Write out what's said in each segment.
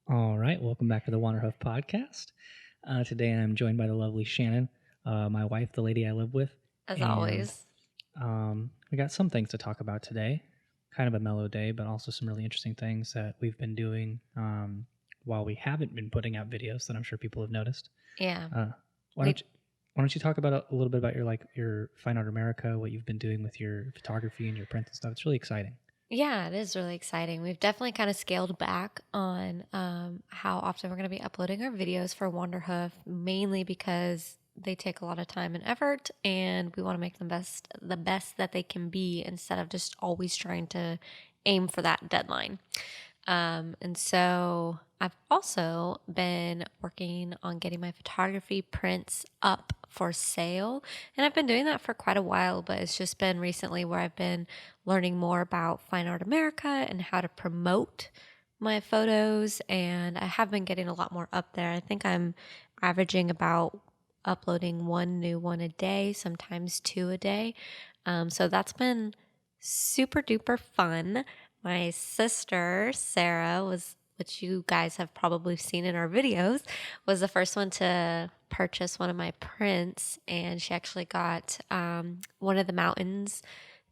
All right, welcome back to the Wanderhoof podcast. Today I'm joined by the lovely Shannon, my wife, the lady I live with. As And always. we got some things to talk about today. Kind of a mellow day, but also some really interesting things that we've been doing while we haven't been putting out videos that I'm sure people have noticed. Yeah. Uh, why We, don't you why don't you talk about a little bit about your Fine Art America, what you've been doing with your photography and your prints and stuff? It's really exciting. yeah, it is really exciting. We've definitely kind of scaled back on how often we're going to be uploading our videos for Wanderhoof, mainly because they take a lot of time and effort, and we want to make them the best that they can be instead of just always trying to aim for that deadline. And so I've also been working on getting my photography prints up for sale. And I've been doing that for quite a while, but it's just been recently where I've been learning more about Fine Art America and how to promote my photos. And I have been getting a lot more up there. I think I'm averaging about uploading one new one a day, sometimes two a day. So that's been super duper fun. My sister, Sarah, which you guys have probably seen in our videos, was the first one to purchase one of my prints. And she actually got one of the mountains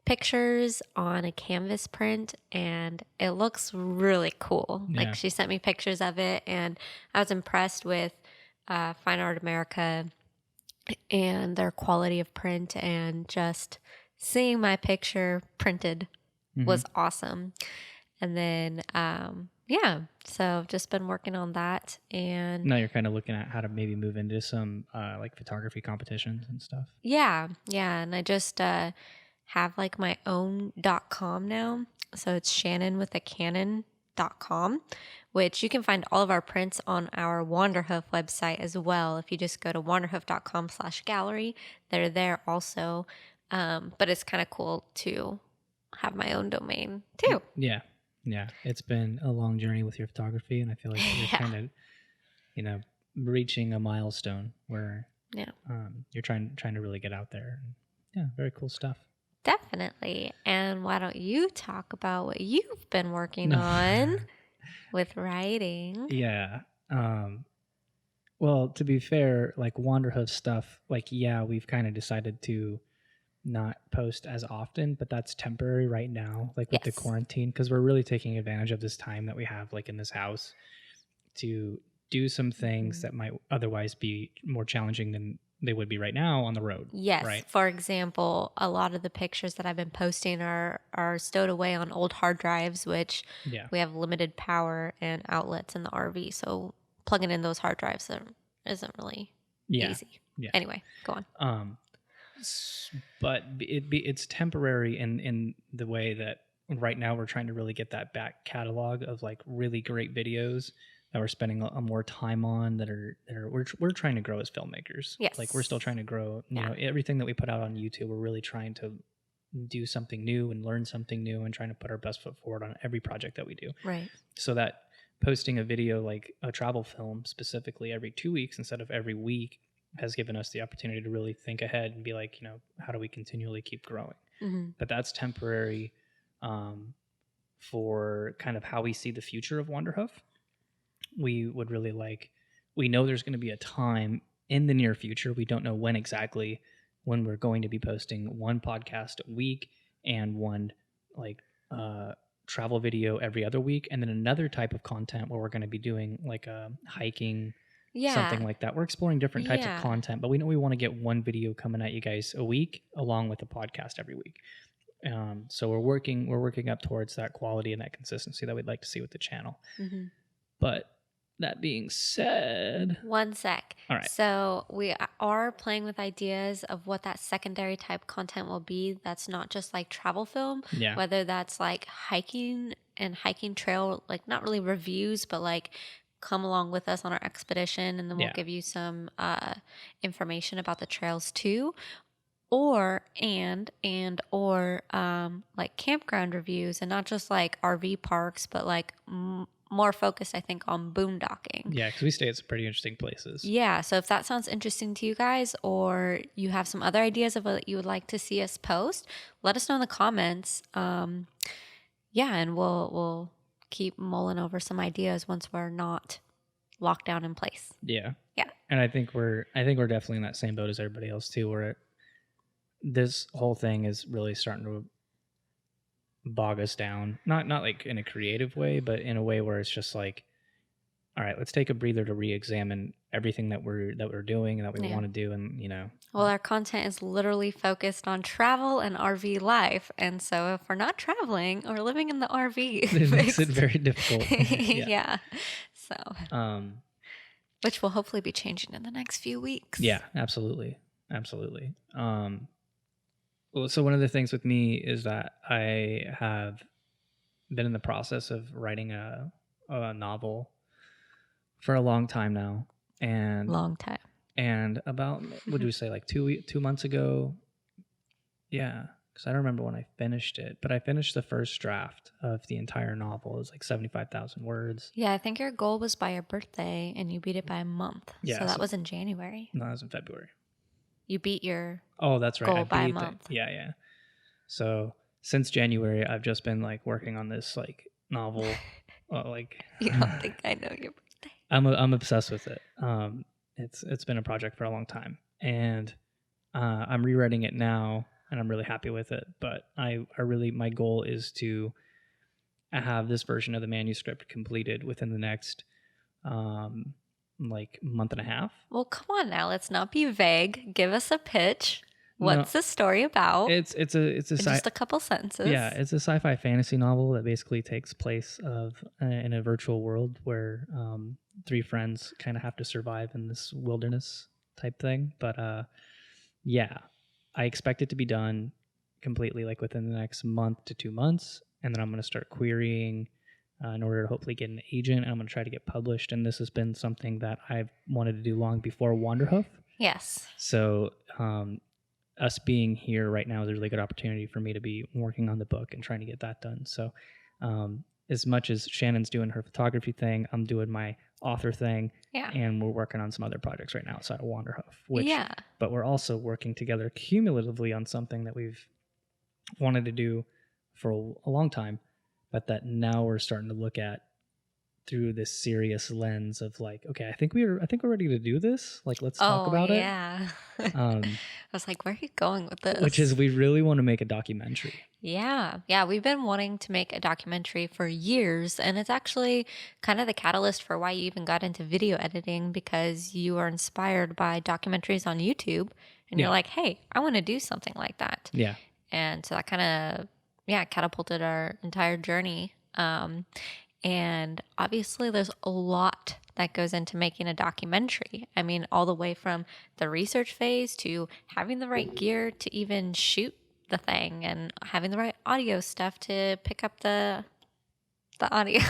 pictures on a canvas print, and it looks really cool. Yeah. Like, she sent me pictures of it, and I was impressed with Fine Art America and their quality of print, and just seeing my picture printed was awesome. And then, so I've just been working on that. And Now you're kind of looking at how to maybe move into some like photography competitions and stuff. yeah. And I just have like my own .com now. So it's Shannon with a Canon.com, which you can find all of our prints on our Wanderhoof website as well. If you just go to wanderhoof.com/gallery, they're there also. But it's kind of cool to have my own domain too. Yeah. It's been a long journey with your photography, and I feel like you're Yeah. kind of, reaching a milestone where Yeah. you're trying to really get out there. Yeah, very cool stuff. Definitely. And why don't you talk about what you've been working No. on with writing? Yeah. Well, to be fair, like Wanderhoof stuff, like we've kind of decided to not post as often, but that's temporary right now, like with the Yes. quarantine, because we're really taking advantage of this time that we have, like in this house, to do some things that might otherwise be more challenging than they would be right now on the road. Yes. Right. For example, a lot of the pictures that I've been posting are stowed away on old hard drives, which Yeah. we have limited power and outlets in the RV. So plugging in those hard drives isn't really easy. Yeah. Anyway, go on. But it's temporary in the way that right now we're trying to really get that back catalog of like really great videos that we're spending a more time on that are we're trying to grow as filmmakers. Yes. Like we're still trying to grow, you know, everything that we put out on YouTube, we're really trying to do something new and learn something new and trying to put our best foot forward on every project that we do. Right. So that posting a video like a travel film specifically every 2 weeks instead of every week has given us the opportunity to really think ahead and be like, how do we continually keep growing? Mm-hmm. But that's temporary for kind of how we see the future of Wanderhoof. We would really we know there's going to be a time in the near future. We don't know when exactly, when we're going to be posting one podcast a week and one travel video every other week. And then another type of content where we're going to be doing like a hiking, something like that. We're exploring different types of content, but we know we want to get one video coming at you guys a week along with a podcast every week. So we're working up towards that quality and that consistency that we'd like to see with the channel. Mm-hmm. But that being said, one sec. All right. So we are playing with ideas of what that secondary type content will be. That's not just like travel film. Yeah. Whether that's like hiking trail, like not really reviews, but like come along with us on our expedition, and then we'll give you some information about the trails too. Or like campground reviews, and not just like RV parks, but like more focused, I think, on boondocking. Yeah, because we stay at some pretty interesting places. Yeah, so if that sounds interesting to you guys, or you have some other ideas of what you would like to see us post, let us know in the comments. And we'll keep mulling over some ideas once we're not locked down in place. Yeah. Yeah. And I think we're definitely in that same boat as everybody else too, where this whole thing is really starting to bog us down. Not like in a creative way, but in a way where it's just like, all right, let's take a breather to re-examine everything that we're doing and that we want to do. And, you know, well, our content is literally focused on travel and RV life. And so if we're not traveling or living in the RV, it makes it very difficult. Yeah. So, which will hopefully be changing in the next few weeks. Yeah, absolutely. Absolutely. Well, so one of the things with me is that I have been in the process of writing a novel for a long time now. And about, what do we say, like 2 months ago? Yeah, because I don't remember when I finished it, but I finished the first draft of the entire novel. It was like 75,000 words. Yeah, I think your goal was by your birthday, and you beat it by a month. Yeah, so that was in January. No, that was in February. You beat your that's right. goal by a month. Yeah. So since January, I've just been like working on this like novel. Like you don't think I know your birthday? I'm obsessed with it. It's been a project for a long time, and I'm rewriting it now, and I'm really happy with it. But I really, my goal is to have this version of the manuscript completed within the next like month and a half. Well, come on now, let's not be vague. Give us a pitch. What's the story about? It's just a couple sentences. Yeah, it's a sci-fi fantasy novel that basically takes place in a virtual world where 3 friends kind of have to survive in this wilderness type thing. But yeah, I expect it to be done completely like within the next month to 2 months, and then I'm going to start querying in order to hopefully get an agent, and I'm going to try to get published. And this has been something that I've wanted to do long before Wanderhoof. Yes. So us being here right now is a really good opportunity for me to be working on the book and trying to get that done. So as much as Shannon's doing her photography thing, I'm doing my author thing. Yeah. And we're working on some other projects right now outside of Wanderhoof. But we're also working together cumulatively on something that we've wanted to do for a long time, but that now we're starting to look at through this serious lens of like, okay, I think we're ready to do this. Like, let's talk about it. Yeah. I was like, where are you going with this? Which is, we really want to make a documentary. Yeah. We've been wanting to make a documentary for years, and it's actually kind of the catalyst for why you even got into video editing, because you were inspired by documentaries on YouTube, and you're like, hey, I want to do something like that. Yeah. And so that kind of, catapulted our entire journey. And obviously there's a lot that goes into making a documentary. I mean, all the way from the research phase to having the right gear to even shoot the thing and having the right audio stuff to pick up the audio.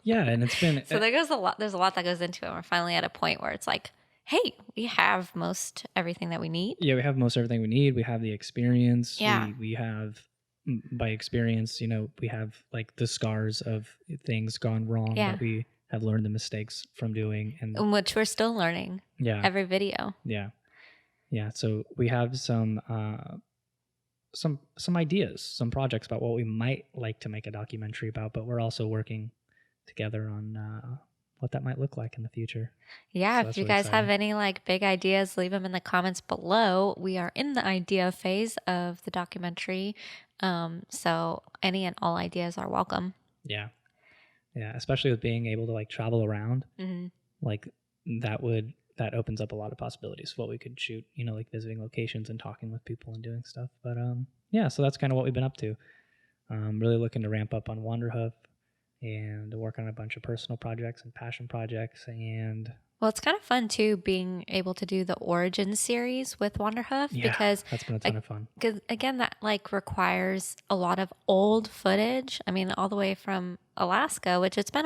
Yeah, and it's been... So there's a lot that goes into it. We're finally at a point where it's like, hey, we have most everything that we need. Yeah, we have most everything we need. We have the experience. Yeah. We have... by experience, we have like the scars of things gone wrong that we have learned the mistakes from doing, and which we're still learning. Yeah. Every video. Yeah. So we have some ideas, some projects about what we might like to make a documentary about, but we're also working together on what that might look like in the future. Yeah, so if you guys have any like big ideas, leave them in the comments below. We are in the idea phase of the documentary. So any and all ideas are welcome. Yeah. Especially with being able to like travel around, like that opens up a lot of possibilities of what we could shoot, like visiting locations and talking with people and doing stuff. But so that's kind of what we've been up to. Really looking to ramp up on Wanderhoof and work on a bunch of personal projects and passion projects. And well, it's kind of fun too, being able to do the origin series with Wanderhoof, because that's been a ton of fun. Because again, that like requires a lot of old footage. I mean, all the way from Alaska, which it's been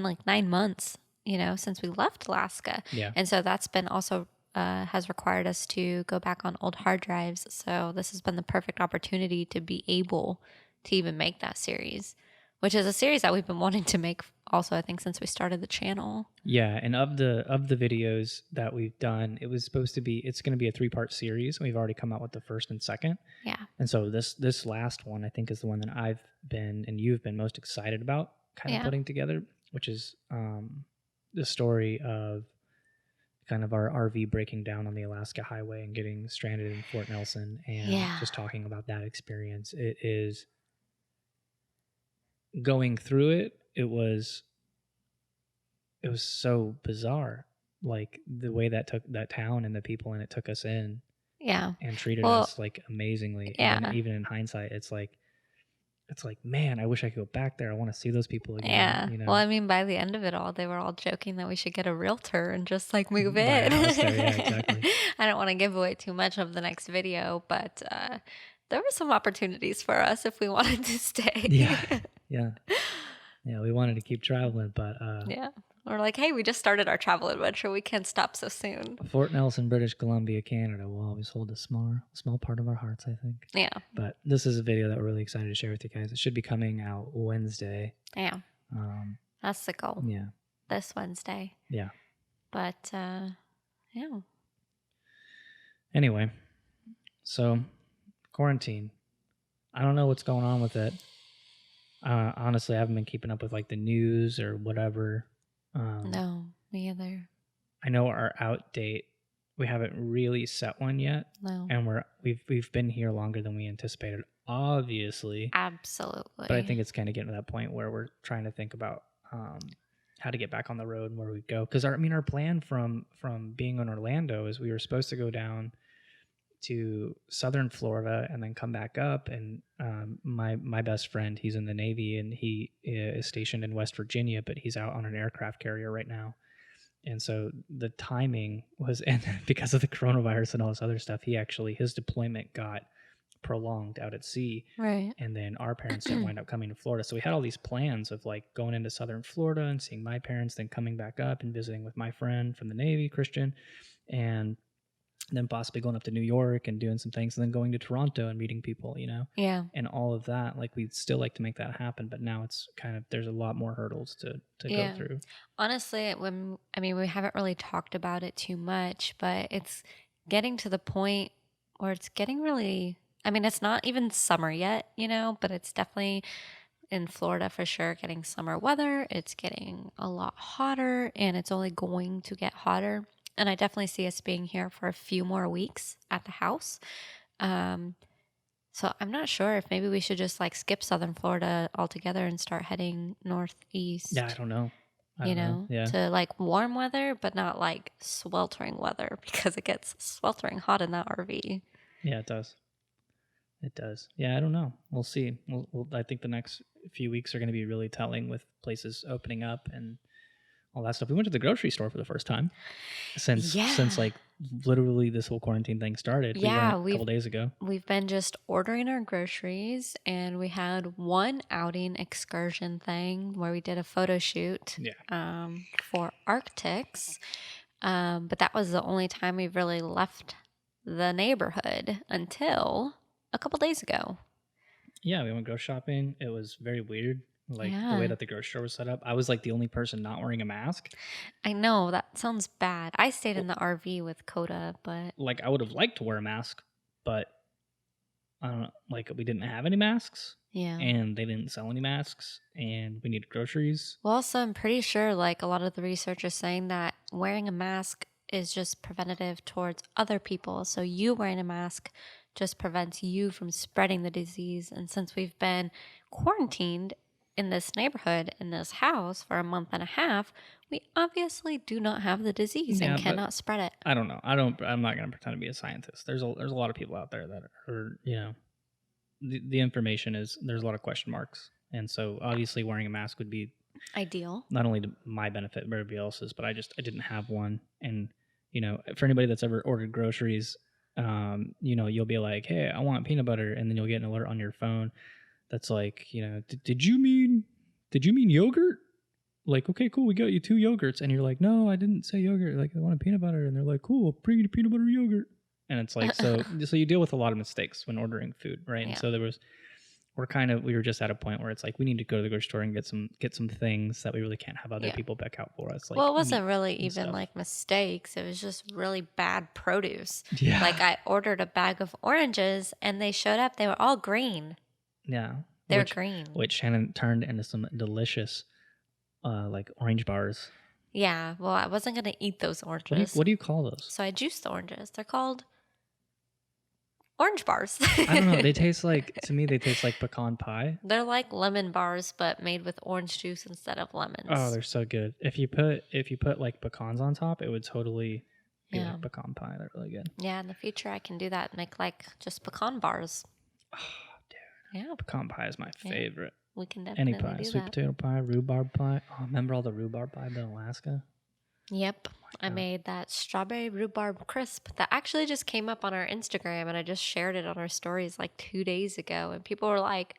like 9 months, since we left Alaska. Yeah. And so that's been also has required us to go back on old hard drives. So this has been the perfect opportunity to be able to even make that series, which is a series that we've been wanting to make also, I think, since we started the channel. Yeah, and of the videos that we've done, it's going to be a 3-part series. We've already come out with the first and second. Yeah. And so this last one, I think, is the one that I've been and you've been most excited about kind of putting together, which is the story of kind of our RV breaking down on the Alaska highway and getting stranded in Fort Nelson, and just talking about that experience. It is going through it. It was so bizarre, like the way that town and the people in it took us in, and treated us like amazingly. And even in hindsight, it's like, man, I wish I could go back there. I want to see those people again. Yeah. You know? Well, I mean, by the end of it all, they were all joking that we should get a realtor and just like move in. Buy a house there. Yeah, exactly. I don't want to give away too much of the next video, but there were some opportunities for us if we wanted to stay. Yeah. We wanted to keep traveling, but we're like, hey, we just started our travel adventure. We can't stop so soon. Fort Nelson, British Columbia, Canada will always hold a small part of our hearts, I think. Yeah. But this is a video that we're really excited to share with you guys. It should be coming out Wednesday. Yeah. That's the goal. Yeah. This Wednesday. Yeah. But, Anyway, so quarantine. I don't know what's going on with it. Honestly, I haven't been keeping up with like the news or whatever. No, me either. I know our out date, we haven't really set one yet. No. And we've been here longer than we anticipated, obviously. Absolutely. But I think it's kind of getting to that point where we're trying to think about how to get back on the road and where we go. Because our plan from being in Orlando is we were supposed to go down to southern Florida and then come back up. And my best friend, he's in the Navy and he is stationed in West Virginia, but he's out on an aircraft carrier right now. And so the timing was, and because of the coronavirus and all this other stuff, his deployment got prolonged out at sea. Right. And then our parents didn't wind up coming to Florida. So we had all these plans of like going into southern Florida and seeing my parents, then coming back up and visiting with my friend from the Navy, Christian, and then possibly going up to New York and doing some things, and then going to Toronto and meeting people, Yeah. And all of that. Like, we'd still like to make that happen, but now it's kind of, there's a lot more hurdles to go through. Honestly, we haven't really talked about it too much, but it's getting to the point where it's getting really, it's not even summer yet, but it's definitely in Florida for sure getting summer weather. It's getting a lot hotter, and it's only going to get hotter. And I definitely see us being here for a few more weeks at the house. So I'm not sure if maybe we should just like skip southern Florida altogether and start heading northeast. Yeah, I don't know. Yeah. To like warm weather, but not like sweltering weather, because it gets sweltering hot in that RV. Yeah, it does. It does. Yeah, I don't know. We'll see. I think the next few weeks are going to be really telling with places opening up and all that stuff. We went to the grocery store for the first time since like literally this whole quarantine thing started. Yeah, we went a couple days ago. We've been just ordering our groceries, and we had one outing excursion thing where we did a photo shoot for Arctics. But that was the only time we really left the neighborhood until a couple days ago. Yeah, we went grocery shopping. It was very weird. Like the way that the grocery store was set up. I was like the only person not wearing a mask. I know, that sounds bad. I stayed in the RV with Coda, but like I would have liked to wear a mask, but I don't know, like we didn't have any masks. Yeah. And they didn't sell any masks, and we needed groceries. Well, also I'm pretty sure like a lot of the research is saying that wearing a mask is just preventative towards other people. So you wearing a mask just prevents you from spreading the disease. And since we've been quarantined in this neighborhood, in this house for a month and a half, we obviously do not have the disease and cannot spread it. I don't know. I'm not going to pretend to be a scientist. There's a lot of people out there that are, the information is, there's a lot of question marks. And so obviously wearing a mask would be ideal, not only to my benefit, but everybody else's, but I didn't have one. And, for anybody that's ever ordered groceries, you'll be like, hey, I want peanut butter. And then you'll get an alert on your phone that's like, did you mean yogurt? Like, okay, cool, we got you 2 yogurts. And you're like, no, I didn't say yogurt. Like, I want a peanut butter. And they're like, cool, bring you peanut butter yogurt. And it's like, so you deal with a lot of mistakes when ordering food, right? Yeah. And so we were just at a point where it's like we need to go to the grocery store and get some things that we really can't have other people pick out for us. Like, well, it wasn't really even like mistakes. It was just really bad produce. Yeah. Like I ordered a bag of oranges and they showed up. They were all green. Yeah. They were green. Which Shannon turned into some delicious like orange bars. Yeah. Well, I wasn't going to eat those oranges. What do you call those? So I juiced the oranges. They're called orange bars. I don't know. To me, they taste like pecan pie. They're like lemon bars, but made with orange juice instead of lemons. Oh, they're so good. If you put like pecans on top, it would totally be like pecan pie. They're really good. Yeah, in the future, I can do that and make like just pecan bars. Oh, dude. Yeah. Pecan pie is my favorite. We can definitely do that. Any pie. Sweet that. Potato pie, rhubarb pie. Oh, remember all the rhubarb pie in Alaska? Yep. I made that strawberry rhubarb crisp that actually just came up on our Instagram, and I just shared it on our stories like 2 days ago. And people were like,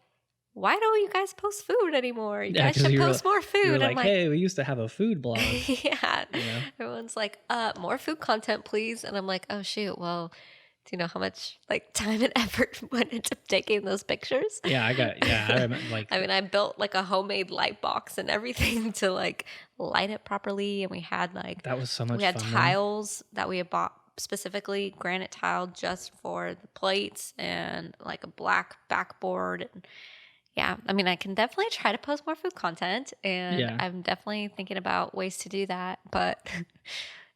why don't you guys post food anymore? You guys should post more food. You were like, hey, we used to have a food blog. Yeah. You know? Everyone's like, more food content, please. And I'm like, oh, shoot. Well, do you know how much like time and effort went into taking those pictures? Yeah, I remember, like, I mean, I built like a homemade light box and everything to like light it properly, and we had like that was so much fun. We had tiles that we had bought specifically, granite tile just for the plates, and like a black backboard. And yeah, I mean, I can definitely try to post more food content, and I'm definitely thinking about ways to do that. But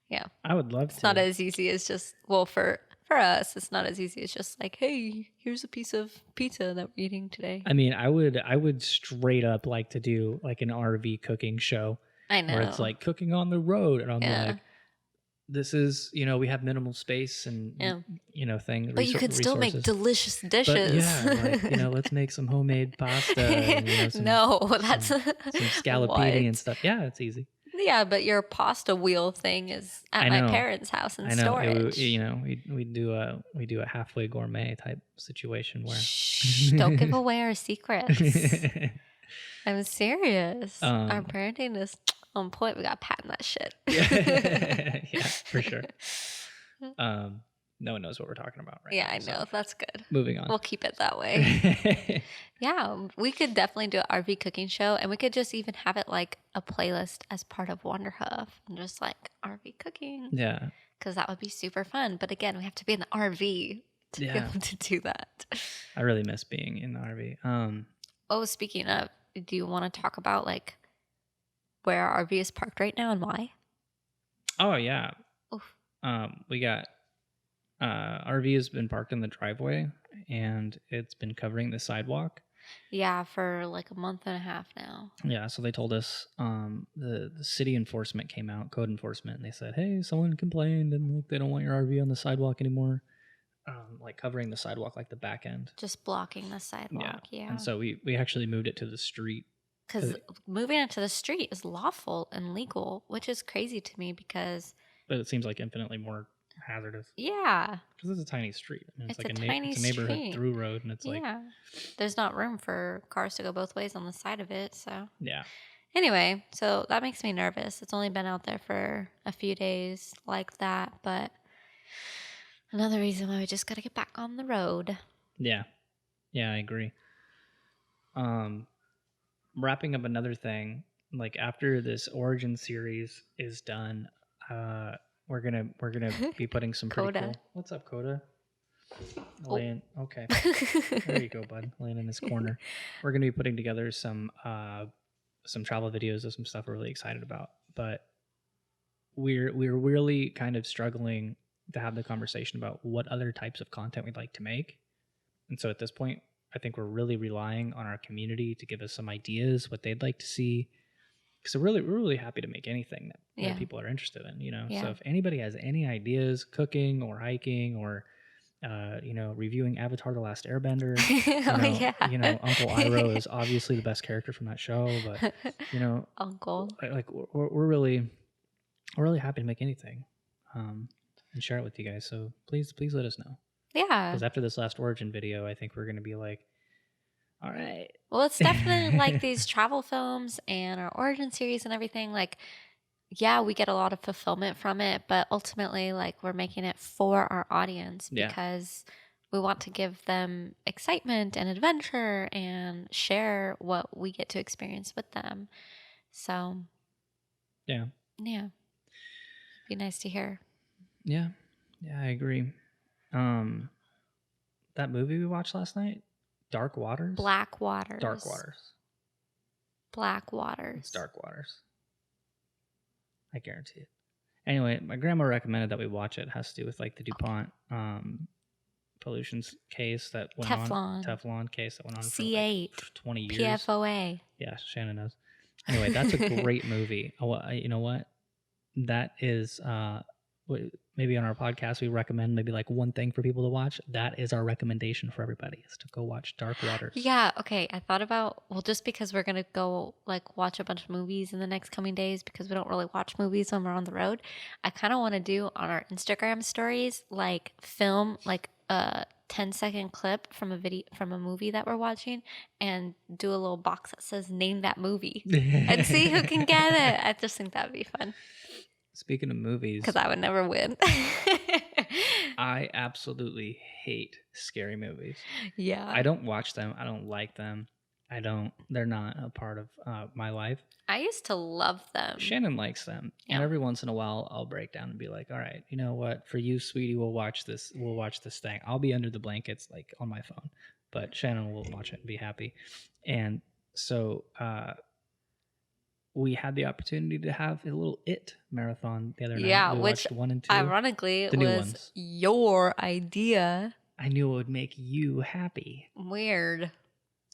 yeah, I would love to. It's not as easy as just for us, it's not as easy as just like, hey, here's a piece of pizza that we're eating today. I mean, I would straight up like to do like an RV cooking show. I know. Where it's like cooking on the road. And I'm like, this is, we have minimal space and, things. But you can still make delicious dishes. But let's make some homemade pasta. And, that's some scallopini and stuff. Yeah, it's easy. Yeah, but your pasta wheel thing is at my parents' house in storage. We do a halfway gourmet type situation where shh, don't give away our secrets. I'm serious. Our parenting is on point. We got to patent that shit. Yeah, for sure. No one knows what we're talking about right now. Yeah, I know. That's good. Moving on. We'll keep it that way. Yeah, we could definitely do an RV cooking show, and we could just even have it like a playlist as part of Wanderhoof and just like RV cooking. Yeah. Because that would be super fun. But again, we have to be in the RV to be able to do that. I really miss being in the RV. Oh, speaking of, do you want to talk about like where our RV is parked right now and why? Oh, yeah. Oof. We got... RV has been parked in the driveway, and it's been covering the sidewalk. Yeah, for like a month and a half now. Yeah, so they told us the city enforcement came out, code enforcement, and they said, hey, someone complained and like they don't want your RV on the sidewalk anymore. Like covering the sidewalk, like the back end. Just blocking the sidewalk, yeah. And so we actually moved it to the street. Because moving it to the street is lawful and legal, which is crazy to me because... But it seems like infinitely more hazardous. Yeah. Because it's a tiny street. I mean, it's like it's a neighborhood through road, and it's like... There's not room for cars to go both ways on the side of it, so... Yeah. Anyway, so that makes me nervous. It's only been out there for a few days like that, but another reason why we just got to get back on the road. Yeah. Yeah, I agree. Wrapping up another thing, like after this Origin series is done, we're gonna be putting some pretty Coda. Cool. What's up, Coda? Laying, okay. There you go, bud. Laying in this corner. We're gonna be putting together some travel videos of some stuff we're really excited about. But we're really kind of struggling to have the conversation about what other types of content we'd like to make. And so at this point, I think we're really relying on our community to give us some ideas, what they'd like to see. So we're really happy to make anything that people are interested in, Yeah. So if anybody has any ideas, cooking or hiking or, reviewing Avatar: The Last Airbender, Uncle Iroh is obviously the best character from that show, but Uncle, like we're really happy to make anything, and share it with you guys. So please let us know. Yeah. Because after this last Origin video, I think we're going to be like, all right. Well, it's definitely like these travel films and our Origin series and everything. Like, yeah, we get a lot of fulfillment from it, but ultimately, like, we're making it for our audience because we want to give them excitement and adventure and share what we get to experience with them. So, yeah. Be nice to hear. Yeah, I agree. That movie we watched last night, Dark Waters? Black Waters. Dark Waters. Black Waters. It's Dark Waters. I guarantee it. Anyway, my grandma recommended that we watch it. It has to do with like the DuPont pollution case that went on. Teflon case that went on C8. for like 20 years. PFOA. Yeah, Shannon knows. Anyway, that's a great movie. You know what? That is maybe on our podcast we recommend maybe like one thing for people to watch. That is our recommendation for everybody, is to go watch Dark Waters. Yeah, okay. I thought about, just because we're gonna go like watch a bunch of movies in the next coming days, because we don't really watch movies when we're on the road, I kind of want to do on our Instagram stories, like film like a 10-second clip from a movie that we're watching, and do a little box that says name that movie and see who can get it. I just think that'd be fun. Speaking of movies, because I would never win. I absolutely hate scary movies. Yeah. I don't watch them. I don't like them. They're not a part of my life. I used to love them. Shannon likes them. Yeah. And every once in a while I'll break down and be like, all right, you know what? For you, sweetie, we'll watch this thing. I'll be under the blankets like on my phone. But Shannon will watch it and be happy. And so we had the opportunity to have a little It marathon the other night. Yeah, we which watched 1 and 2. Ironically, it was your idea. I knew it would make you happy. Weird.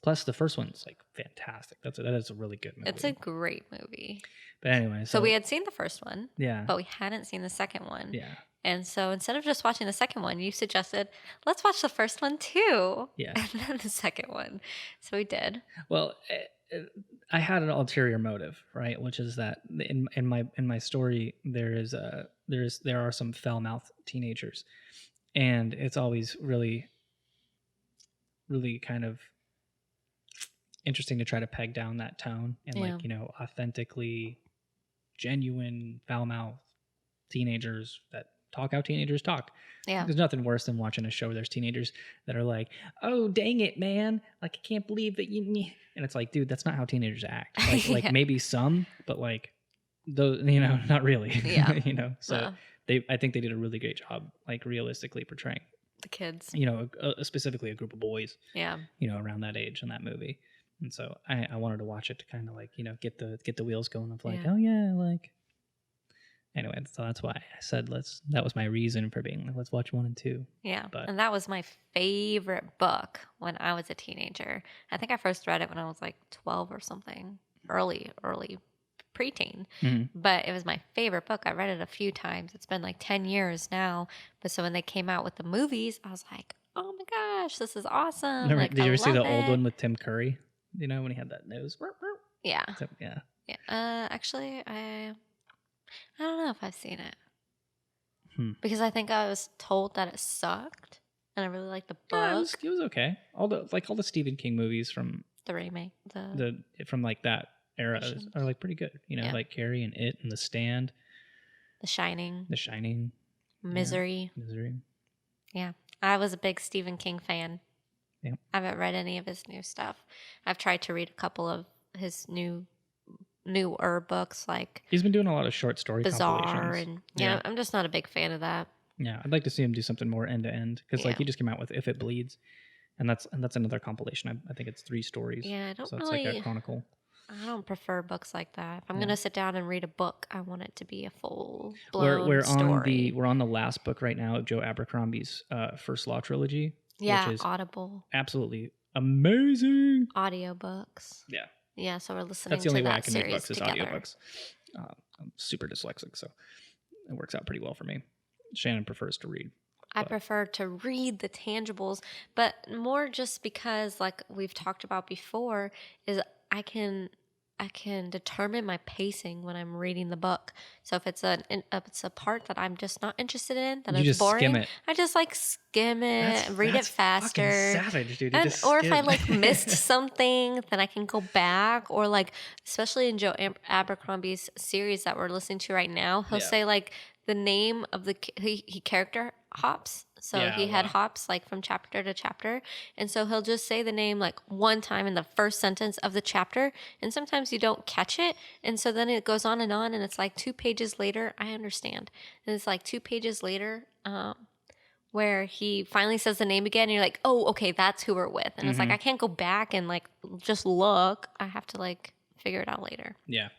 Plus, the first one's like fantastic. That is a really good movie. It's a great movie. But anyway, so we had seen the first one. Yeah. But we hadn't seen the second one. Yeah. And so instead of just watching the second one, you suggested, let's watch the first one too. Yeah. And then the second one. So we did. Well, I had an ulterior motive, right? Which is that in my story there are some foul-mouthed teenagers, and it's always really, really kind of interesting to try to peg down that tone and like, you know, authentically genuine foul-mouthed teenagers that talk how teenagers talk. Yeah. There's nothing worse than watching a show where there's teenagers that are like, oh, dang it, man. Like, I can't believe that you... And it's like, dude, that's not how teenagers act. Like maybe some, but like, those, you know, not really. Yeah. You know, so I think they did a really great job, like realistically portraying the kids. You know, specifically a group of boys. Yeah. You know, around that age in that movie. And so I wanted to watch it to kind of like, you know, get the wheels going of like, oh yeah, like... Anyway, so that's why I said that was my reason for being like, let's watch 1 and 2. Yeah. And that was my favorite book when I was a teenager. I think I first read it when I was like 12 or something, early preteen. Mm-hmm. But it was my favorite book. I read it a few times. It's been like 10 years now. But so when they came out with the movies, I was like, oh my gosh, this is awesome. Did you ever see the old one with Tim Curry? You know, when he had that nose? Yeah. So, yeah. Actually, I don't know if I've seen it. Because I think I was told that it sucked, and I really liked the book. Yeah, it was okay. All the Stephen King movies from the remake, from like that era are like pretty good. You know, like Carrie and It and The Stand, The Shining, Misery. Yeah, I was a big Stephen King fan. Yeah, I haven't read any of his new stuff. I've tried to read a couple of his newer books, like he's been doing a lot of short story Bizarre, compilations. and I'm just not a big fan of that. Yeah, I'd like to see him do something more end to end, because like he just came out with If It Bleeds, and that's another compilation. I think it's 3 stories. Yeah, I don't so it's like a chronicle. I don't prefer books like that. If I'm gonna sit down and read a book, I want it to be a full blown story. We're on the last book right now of Joe Abercrombie's First Law trilogy. Yeah, which is Audible. Absolutely amazing. Audiobooks. Yeah. Yeah, so we're listening to that series together. That's the only way I can read books is audiobooks. I'm super dyslexic, so it works out pretty well for me. Shannon prefers to read. I prefer to read the tangibles, but more just because, like we've talked about before, is I can determine my pacing when I'm reading the book. So if it's a part that I'm just not interested in, that is boring, skim it. I just like skim it, read it faster. Savage, dude. Or if I like missed something, then I can go back. Or like, especially in Joe Abercrombie's series that we're listening to right now, he'll say like the name of he character hops So he head hops like from chapter to chapter. And so he'll just say the name like one time in the first sentence of the chapter. And sometimes you don't catch it. And so then it goes on. And it's like 2 pages later. I understand. And it's like 2 pages later where he finally says the name again. And you're like, oh, okay, that's who we're with. And it's like, I can't go back and like just look. I have to like figure it out later. Yeah.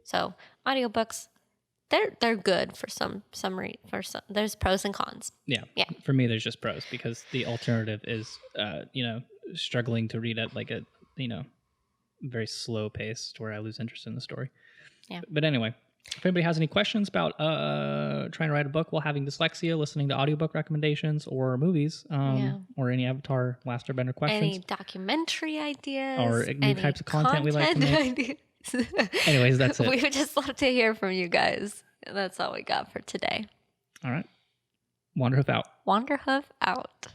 So audiobooks, they're good for some there's pros and cons. Yeah. For me, there's just pros because the alternative is, struggling to read at like a, very slow pace to where I lose interest in the story. Yeah. But anyway, if anybody has any questions about trying to write a book while having dyslexia, listening to audiobook recommendations or movies, or any Avatar Last Airbender questions, any documentary ideas, or new types of content we like to make. Anyways, that's it. We would just love to hear from you guys. That's all we got for today. All right. Wanderhoof out. Wanderhoof out.